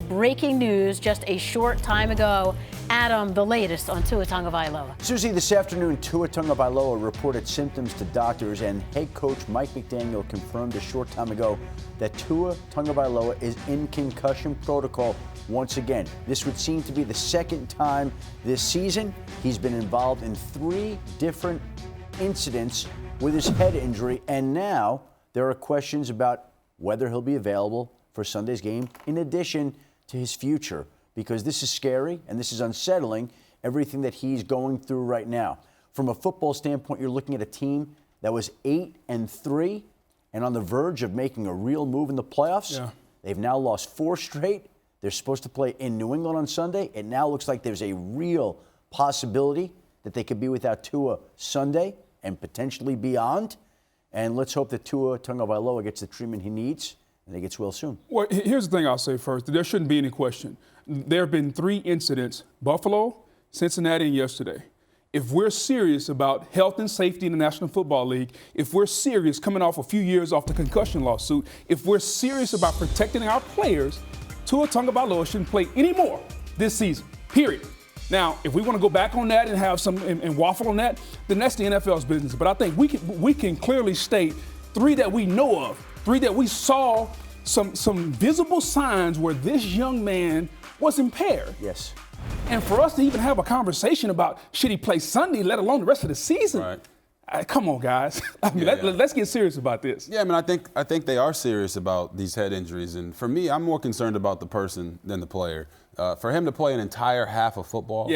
breaking news just a short time ago. Adam, the latest on Tua Tagovailoa. Susie, this afternoon, Tua Tagovailoa reported symptoms to doctors, and head coach Mike McDaniel confirmed a short time ago that Tua Tagovailoa is in concussion protocol once again. This would seem to be the second time this season. He's been involved in 3 different incidents with his head injury, and now there are questions about whether he'll be available for Sunday's game, in addition to his future, because this is scary and this is unsettling, everything that he's going through right now. From a football standpoint, you're looking at a team that was 8-3 and on the verge of making a real move in the playoffs. Yeah. They've now lost 4 straight. They're supposed to play in New England on Sunday. It now looks like there's a real possibility that they could be without Tua Sunday and potentially beyond. And let's hope that Tua Tagovailoa gets the treatment he needs and he gets well soon. Well, here's the thing I'll say first. There shouldn't be any question. There have been 3 incidents, Buffalo, Cincinnati, and yesterday. If we're serious about health and safety in the National Football League, if we're serious coming off a few years off the concussion lawsuit, if we're serious about protecting our players, Tua Tagovailoa shouldn't play anymore this season, period. Now, if we want to go back on that and have some and waffle on that, then that's the NFL's business. But I think we can clearly state 3 that we know of, 3 that we saw some visible signs where this young man was impaired. Yes. And for us to even have a conversation about should he play Sunday, let alone the rest of the season. Right. Come on, guys. I mean, let's get serious about this. Yeah, I mean, I think they are serious about these head injuries. And for me, I'm more concerned about the person than the player. For him to play an entire half of football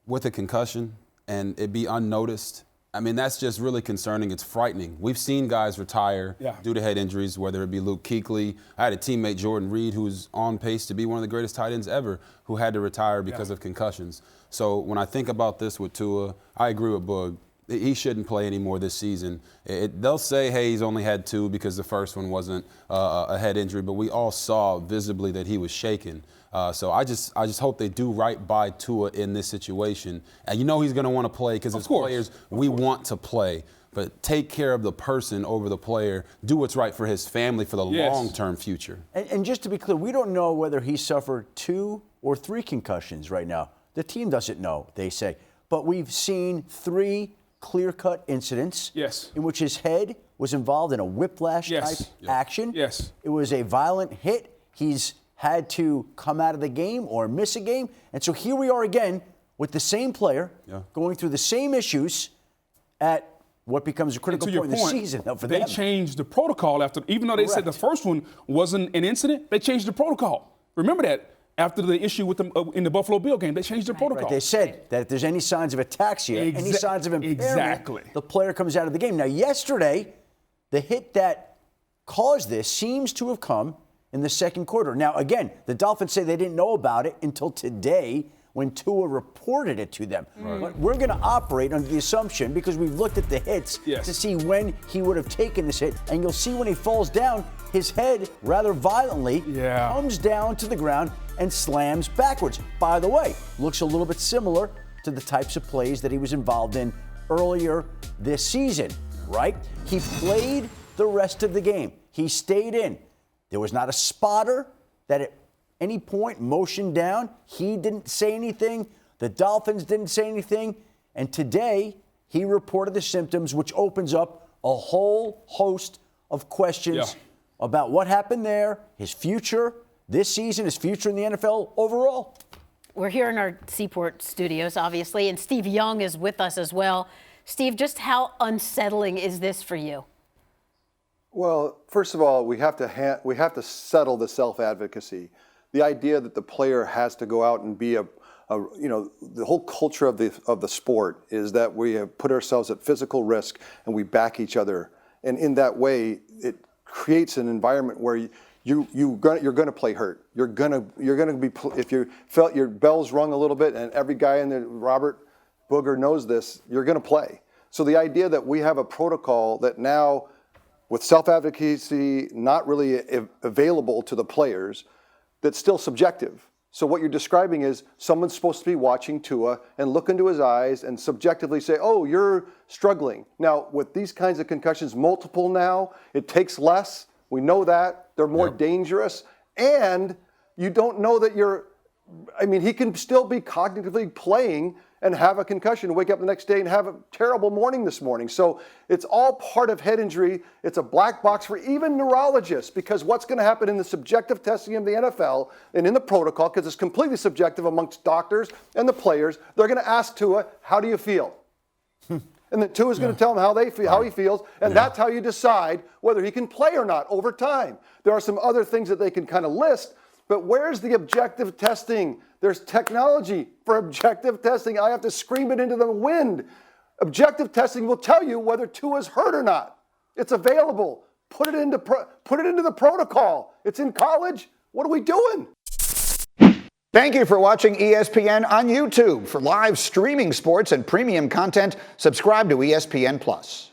with a concussion and it be unnoticed, I mean, that's just really concerning. It's frightening. We've seen guys retire due to head injuries, whether it be Luke Kuechly. I had a teammate, Jordan Reed, who was on pace to be one of the greatest tight ends ever, who had to retire because of concussions. So when I think about this with Tua, I agree with Boog. He shouldn't play anymore this season. They'll say, hey, he's only had 2 because the first one wasn't a head injury, but we all saw visibly that he was shaken. So I just hope they do right by Tua in this situation. And you know he's going to want to play because as players, we want to play. But take care of the person over the player. Do what's right for his family for the long-term future. And just to be clear, we don't know whether he suffered 2 or 3 concussions right now. The team doesn't know, they say. But we've seen 3 clear-cut incidents in which his head was involved in a whiplash-type action. It was a violent hit. He's had to come out of the game or miss a game. And so here we are again with the same player going through the same issues at what becomes a critical point in the season for them. They changed the protocol after, even though they said the first one wasn't an incident, they changed the protocol. Remember that. After the issue with them in the Buffalo Bill game, they changed their protocol. Right. They said that if there's any signs of ataxia, any signs of impairment, the player comes out of the game. Now, yesterday, the hit that caused this seems to have come in the second quarter. Now, again, the Dolphins say they didn't know about it until today when Tua reported it to them. But we're going to operate under the assumption, because we've looked at the hits to see when he would have taken this hit. And you'll see when he falls down, his head rather violently comes down to the ground and slams backwards. By the way, looks a little bit similar to the types of plays that he was involved in earlier this season, right? He played the rest of the game. He stayed in. There was not a spotter that at any point motioned down. He didn't say anything. The Dolphins didn't say anything. And today, he reported the symptoms, which opens up a whole host of questions about what happened there, his future this season, his future in the NFL overall. We're here in our Seaport studios, obviously, and Steve Young is with us as well. Steve, just how unsettling is this for you? Well, first of all, we have to settle the self-advocacy. The idea that the player has to go out and be the whole culture of the sport is that we have put ourselves at physical risk and we back each other. And in that way, it creates an environment where you're going to play hurt. You're going to be, if you felt your bells rung a little bit, and every guy in the Robert Booger knows this, you're going to play. So the idea that we have a protocol that now, with self-advocacy not really available to the players, that's still subjective. So what you're describing is someone's supposed to be watching Tua and look into his eyes and subjectively say, oh, you're struggling. Now, with these kinds of concussions, multiple now, it takes less. We know that. They're more dangerous. And You don't know that he can still be cognitively playing and have a concussion, wake up the next day and have a terrible morning this morning. So it's all part of head injury. It's a black box for even neurologists, because what's going to happen in the subjective testing of the NFL and in the protocol, because it's completely subjective amongst doctors and the players, they're going to ask Tua, how do you feel? And then Tua's going to tell him how he feels, and that's how you decide whether he can play or not over time. There are some other things that they can kind of list, but where's the objective testing? There's technology for objective testing. I have to scream it into the wind. Objective testing will tell you whether Tua's hurt or not. It's available. Put it into the protocol. It's in college. What are we doing? Thank you for watching ESPN on YouTube. For live streaming sports and premium content, subscribe to ESPN+.